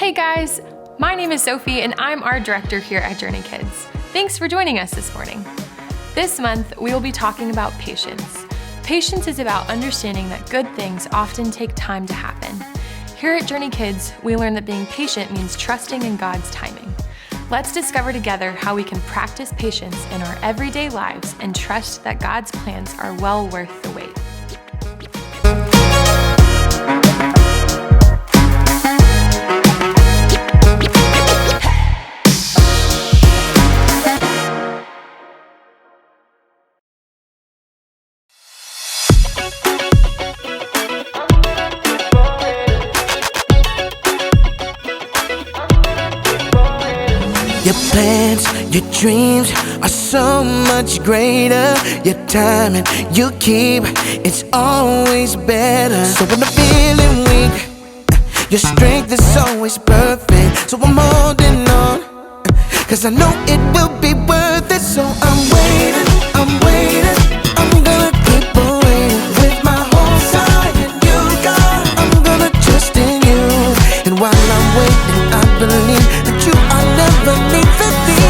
Hey guys, my name is Sophie and I'm our director here at Journey Kids. Thanks for joining us this morning. This month, we will be talking about patience. Patience is about understanding that good things often take time to happen. Here at Journey Kids, we learn that being patient means trusting in God's timing. Let's discover together how we can practice patience in our everyday lives and trust that God's plans are well worth the wait. Your plans, your dreams are so much greater. Your timing, you keep, it's always better. So when I'm feeling weak, your strength is always perfect. So I'm holding on, cause I know it will be worth it. So I'm waiting, I'm gonna keep on waiting with my whole side in you, God. I'm gonna trust in you. And while I'm waiting, I believe that you are never leaving me.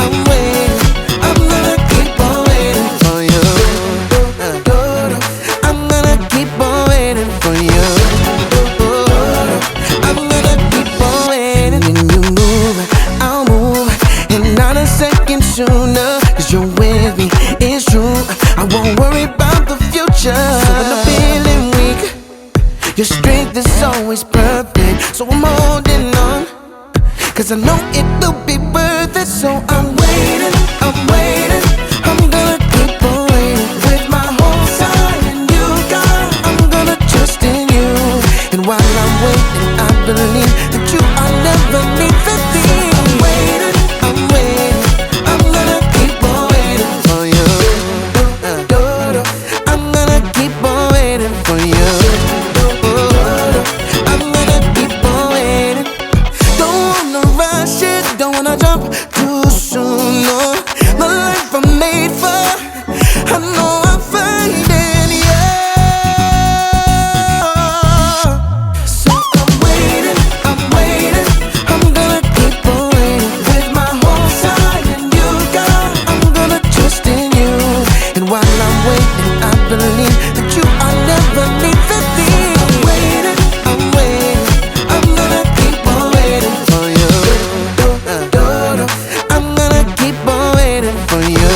I'm waiting, I'm gonna keep on waiting for you. I'm gonna keep on waiting for you. I'm gonna keep on waiting. When you move, I'll move, and not a second sooner. Cause you're with me, it's true. I won't worry about the future. So when I'm feeling weak, your strength is always perfect. So I'm holding on, cause I know it will be worth it. So I'm waiting, I'm gonna keep on waiting with my whole side in you, God. I'm gonna trust in you. And while I'm waiting, I believe that you are never leaving me. I'm waiting, I'm gonna keep on waiting for you. I'm gonna keep on waiting for you. I'm gonna keep on waiting. Don't wanna rush it, don't wanna jump too soon, no. The life I'm made for, I know I'm finding you. So I'm waiting, I'm gonna keep on waiting with my whole side in you, God. I'm gonna trust in you. And while I'm waiting, I believe that you are never leaving me. I'm gonna keep on waiting for you. I'm gonna keep on waiting for you.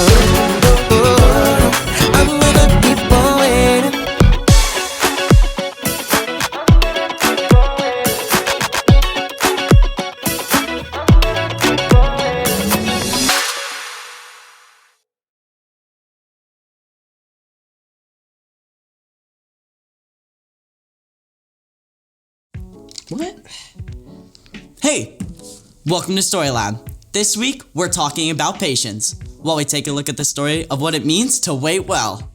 I'm gonna keep on waiting. What? Hey, welcome to Story Lab. This week, we're talking about patience, while we take a look at the story of what it means to wait well.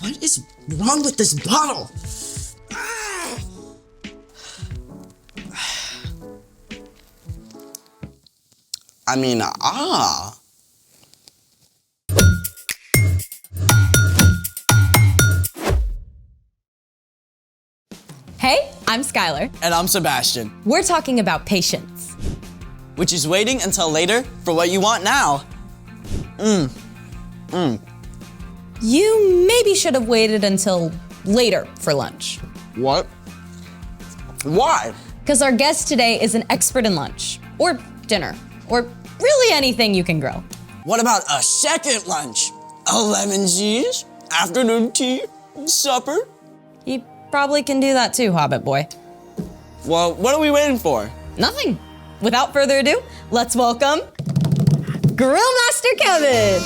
What is wrong with this bottle? Hey, I'm Skylar. And I'm Sebastian, We're talking about patience. which is waiting until later for what you want now. You maybe should have waited until later for lunch. What? Why? Because our guest today is an expert in lunch, or dinner, or really anything you can grill. What about a second lunch? A lemon cheese, afternoon tea, supper? You probably can do that too, Hobbit boy. Well, what are we waiting for? Nothing. Without further ado, let's welcome Grill Master Kevin.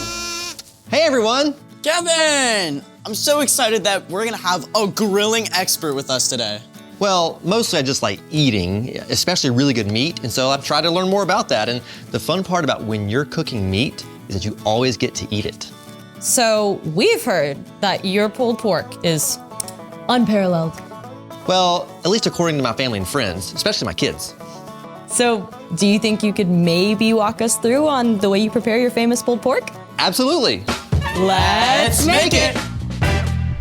Hey everyone! Kevin! I'm so excited that we're gonna have a grilling expert with us today. Well, mostly I just like eating, especially really good meat, and so I've tried to learn more about that. And the fun part about when you're cooking meat is that you always get to eat it. So we've heard that your pulled pork is unparalleled. Well, at least according to my family and friends, especially my kids. So do you think you could maybe walk us through on the way you prepare your famous pulled pork? Absolutely. Let's make it.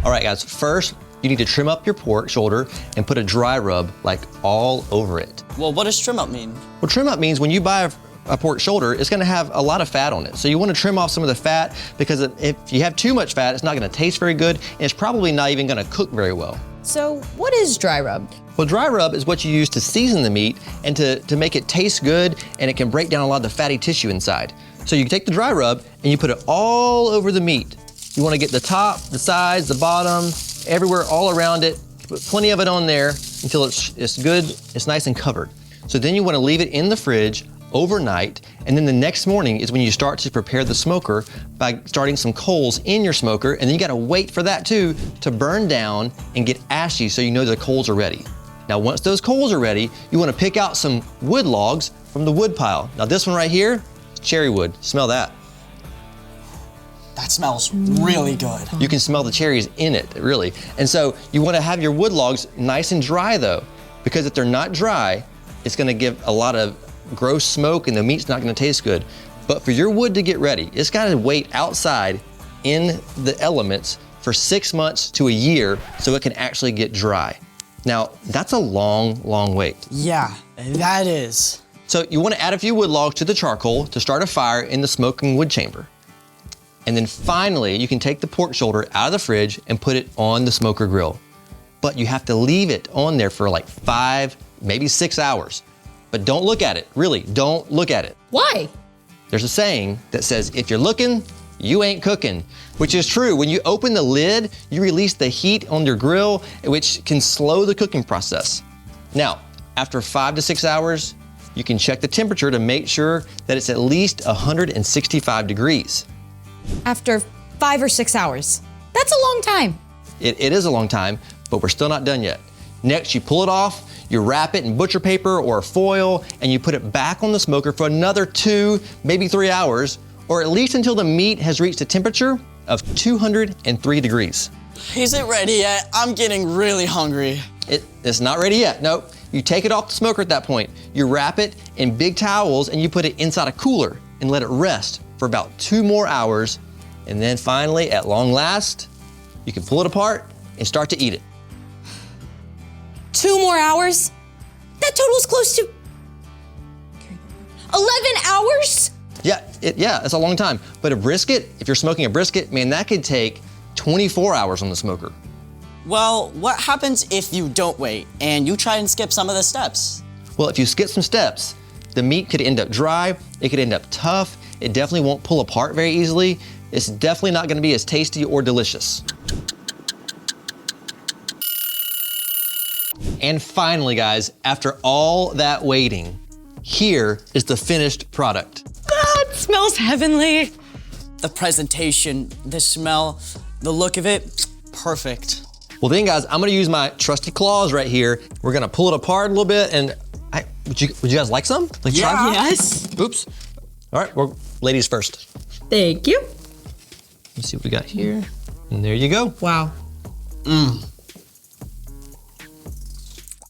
All right, guys, first, you need to trim up your pork shoulder and put a dry rub like all over it. Well, what does trim up mean? Well, trim up means when you buy a pork shoulder, it's gonna have a lot of fat on it. So you wanna trim off some of the fat because if you have too much fat, it's not gonna taste very good and it's probably not even gonna cook very well. So what is dry rub? Well, dry rub is what you use to season the meat and to make it taste good, and it can break down a lot of the fatty tissue inside. So you take the dry rub and you put it all over the meat. You wanna get the top, the sides, the bottom, everywhere, all around it. Put plenty of it on there until it's good, it's nice and covered. So then you wanna leave it in the fridge overnight, and then the next morning is when you start to prepare the smoker by starting some coals in your smoker, and then you gotta wait for that too to burn down and get ashy so you know the coals are ready. Now once those coals are ready, you wanna pick out some wood logs from the wood pile. Now this one right here is cherry wood. Smell that. That smells really good. You can smell the cherries in it, really. And so you wanna have your wood logs nice and dry though, because if they're not dry, it's gonna give a lot of gross smoke and the meat's not gonna taste good. But for your wood to get ready, it's gotta wait outside in the elements for 6 months to a year so it can actually get dry. Now, that's a long, long wait. Yeah, that is. So you wanna add a few wood logs to the charcoal to start a fire in the smoking wood chamber. And then finally, you can take the pork shoulder out of the fridge and put it on the smoker grill. But you have to leave it on there for like 5, maybe 6 hours. But don't look at it, really, don't look at it. Why? There's a saying that says, if you're looking, you ain't cooking, which is true. When you open the lid, you release the heat on your grill, which can slow the cooking process. Now, after 5 to 6 hours, you can check the temperature to make sure that it's at least 165 degrees. After 5 or 6 hours. That's a long time. It is a long time, but we're still not done yet. Next, you pull it off, you wrap it in butcher paper or foil, and you put it back on the smoker for another 2, maybe 3 hours, or at least until the meat has reached a temperature of 203 degrees. Is it ready yet? I'm getting really hungry. It's not ready yet, nope. You take it off the smoker at that point. You wrap it in big towels and you put it inside a cooler and let it rest for about 2 more hours. And then finally, at long last, you can pull it apart and start to eat it. 2 more hours? That totals close to 11 hours? Yeah, it's a long time. But a brisket, if you're smoking a brisket, man, that could take 24 hours on the smoker. Well, what happens if you don't wait and you try and skip some of the steps? Well, if you skip some steps, the meat could end up dry, it could end up tough, it definitely won't pull apart very easily, it's definitely not gonna be as tasty or delicious. And finally, guys, after all that waiting, here is the finished product. That smells heavenly. The presentation, the smell, the look of it, perfect. Well then, guys, I'm gonna use my trusty claws right here. We're gonna pull it apart a little bit, and would you guys like some? Like, try? Yes. Oops. All right, well, ladies first. Thank you. Let's see what we got here. And there you go. Wow.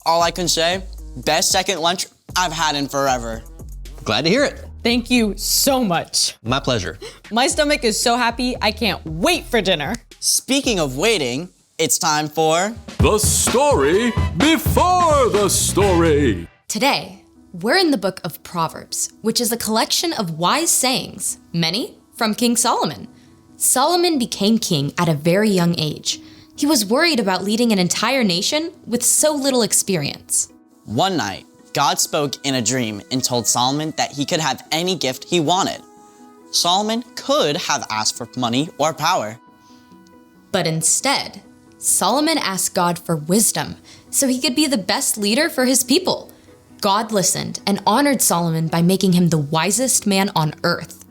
All I can say, best second lunch I've had in forever. Glad to hear it. Thank you so much. My pleasure. My stomach is so happy, I can't wait for dinner. Speaking of waiting, it's time for The story before the story. Today, we're in the book of Proverbs, which is a collection of wise sayings, many from King Solomon. Solomon became king at a very young age. He was worried about leading an entire nation with so little experience. One night, God spoke in a dream and told Solomon that he could have any gift he wanted. Solomon could have asked for money or power. But instead, Solomon asked God for wisdom so he could be the best leader for his people. God listened and honored Solomon by making him the wisest man on earth.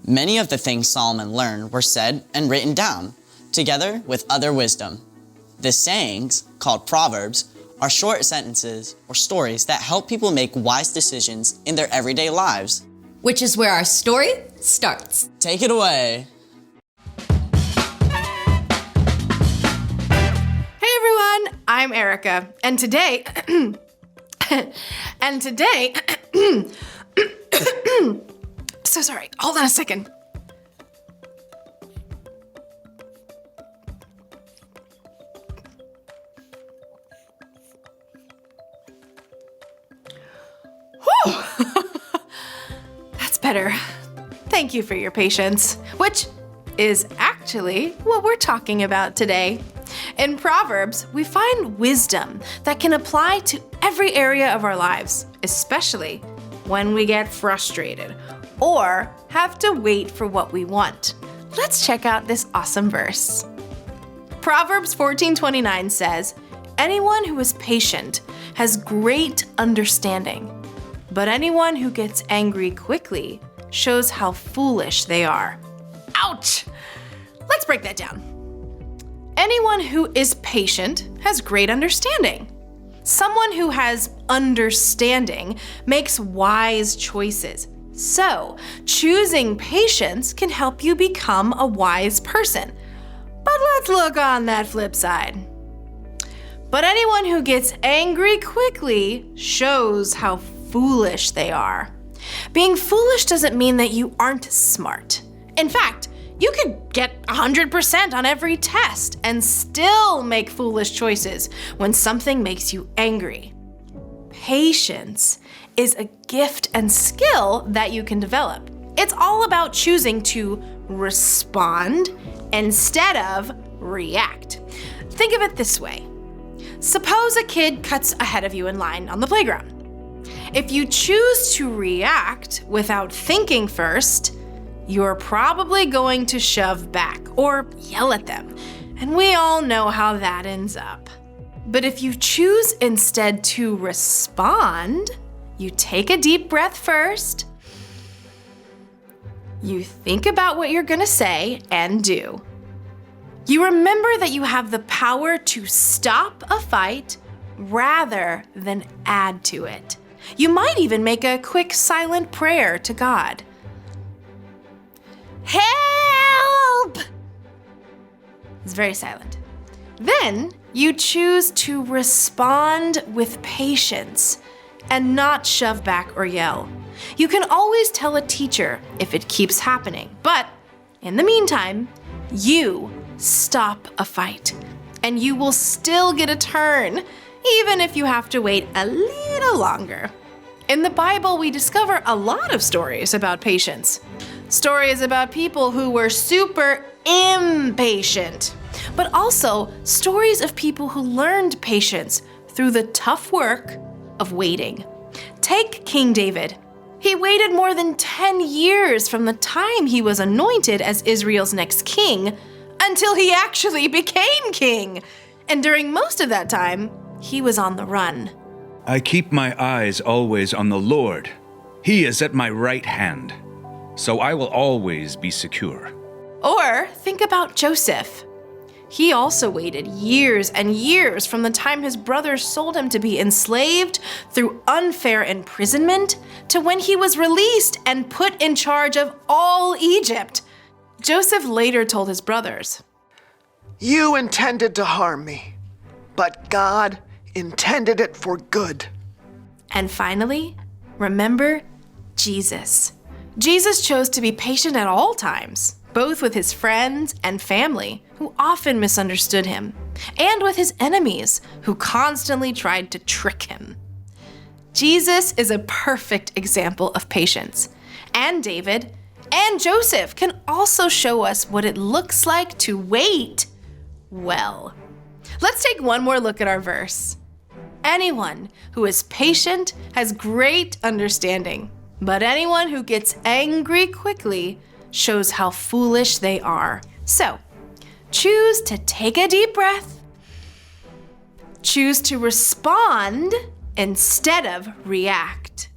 Many of the things Solomon learned were said and written down, together with other wisdom. The sayings, called Proverbs, are short sentences or stories that help people make wise decisions in their everyday lives. Which is where our story starts. Take it away. Hey everyone, I'm Erica, and today, so sorry, hold on a second. better. Thank you for your patience, which is actually what we're talking about today. In Proverbs, we find wisdom that can apply to every area of our lives, especially when we get frustrated or have to wait for what we want. Let's check out this awesome verse. Proverbs 14:29 says, "Anyone who is patient has great understanding, but anyone who gets angry quickly shows how foolish they are." Ouch! Let's break that down. Anyone who is patient has great understanding. Someone who has understanding makes wise choices. So, choosing patience can help you become a wise person. But let's look on that flip side. But anyone who gets angry quickly shows how foolish they are. Being foolish doesn't mean that you aren't smart. In fact, you could get 100% on every test and still make foolish choices when something makes you angry. Patience is a gift and skill that you can develop. It's all about choosing to respond instead of react. Think of it this way. Suppose a kid cuts ahead of you in line on the playground. If you choose to react without thinking first, you're probably going to shove back or yell at them. And we all know how that ends up. But if you choose instead to respond, you take a deep breath first, you think about what you're gonna say and do. You remember that you have the power to stop a fight rather than add to it. You might even make a quick silent prayer to God. Help! It's very silent. Then you choose to respond with patience and not shove back or yell. You can always tell a teacher if it keeps happening, but in the meantime, you stop a fight and you will still get a turn, even if you have to wait a little longer. In the Bible, we discover a lot of stories about patience. Stories about people who were super impatient, but also stories of people who learned patience through the tough work of waiting. Take King David. He waited more than 10 years from the time he was anointed as Israel's next king until he actually became king. And during most of that time, he was on the run. I keep my eyes always on the Lord. He is at my right hand, so I will always be secure. Or think about Joseph. He also waited years and years from the time his brothers sold him to be enslaved through unfair imprisonment to when he was released and put in charge of all Egypt. Joseph later told his brothers, "You intended to harm me, but God intended it for good." And finally, remember Jesus. Jesus chose to be patient at all times, both with his friends and family, who often misunderstood him, and with his enemies, who constantly tried to trick him. Jesus is a perfect example of patience, and David and Joseph can also show us what it looks like to wait well. Let's take one more look at our verse. Anyone who is patient has great understanding, but anyone who gets angry quickly shows how foolish they are. So, choose to take a deep breath. Choose to respond instead of react.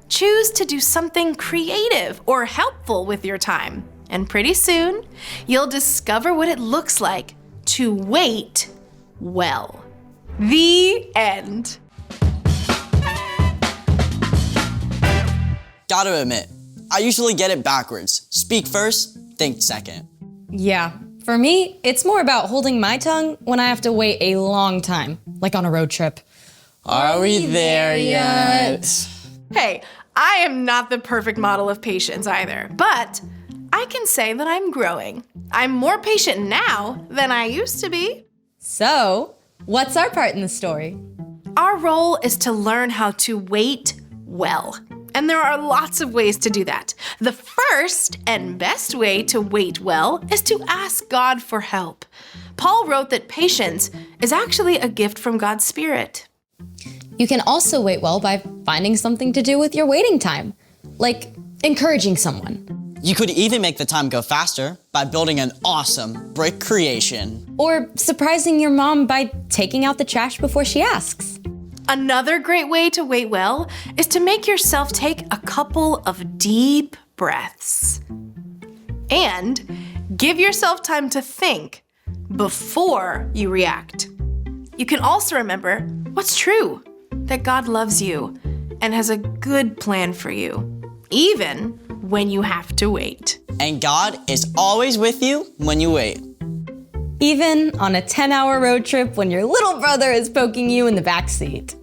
Choose to do something creative or helpful with your time. And pretty soon, you'll discover what it looks like to wait well. The end. Gotta admit, I usually get it backwards. Speak first, think second. Yeah, for me, it's more about holding my tongue when I have to wait a long time, like on a road trip. Are we there yet? Hey, I am not the perfect model of patience either, but I can say that I'm growing. I'm more patient now than I used to be. So, what's our part in the story? Our role is to learn how to wait well. And there are lots of ways to do that. The first and best way to wait well is to ask God for help. Paul wrote that patience is actually a gift from God's Spirit. You can also wait well by finding something to do with your waiting time, like encouraging someone. You could even make the time go faster by building an awesome brick creation. Or surprising your mom by taking out the trash before she asks. Another great way to wait well is to make yourself take a couple of deep breaths. And give yourself time to think before you react. You can also remember what's true, that God loves you and has a good plan for you, even when you have to wait. And God is always with you when you wait. Even on a 10-hour road trip when your little brother is poking you in the backseat.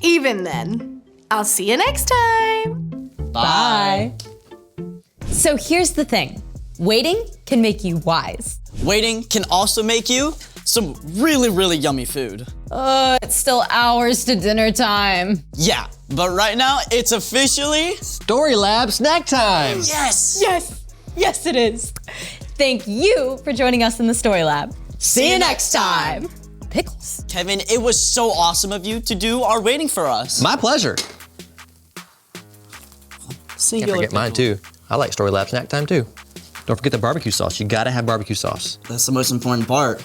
Even then, I'll see you next time. Bye. So here's the thing. Waiting can make you wise. Waiting can also make you some really, really yummy food. It's still hours to dinner time. Yeah, but right now it's officially Story Lab snack time. Yes! Yes, it is. Thank you for joining us in the Story Lab. See you next time. Pickles. Kevin, it was so awesome of you to do our waiting for us. My pleasure. Singular Can't forget mine pickle. too. I like Story Lab snack time too. Don't forget the barbecue sauce. You gotta have barbecue sauce. That's the most important part.